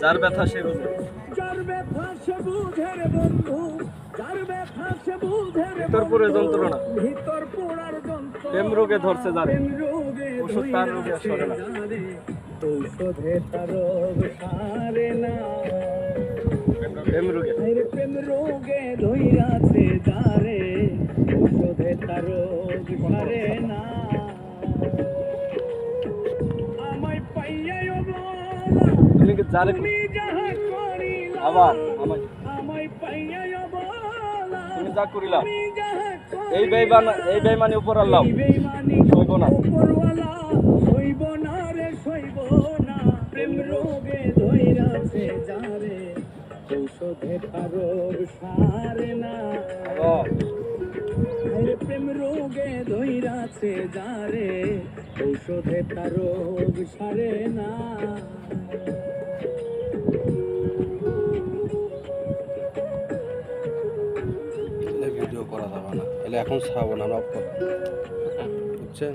যার ব্যথা সে বুঝে। ভিতরপুরে যন্ত্রণা, প্রেম রোগে ধরছে যারে, ওষুধ তার রোগে সরে না। প্রেম রোগে ধইরাছে যারে, ঔষধে তার রোগ সারে না। আমায় পাইয়াই তুমি কি যারে আবার আমায় পাইয়াই তুমি যা করিলা এই বেঈমানি উপর আল্লাহ সইব না। সইব না রে, সইব না। প্রেম রোগে ধইরাছে যারে, ঔষধে তার রোগ সারে না। প্রেম রোগে ধইরাছে যারে, ঔষধে তার রোগ সারে না। ভিডিও করা যাবে না, এখন ছাড়বো না, বুঝছেন।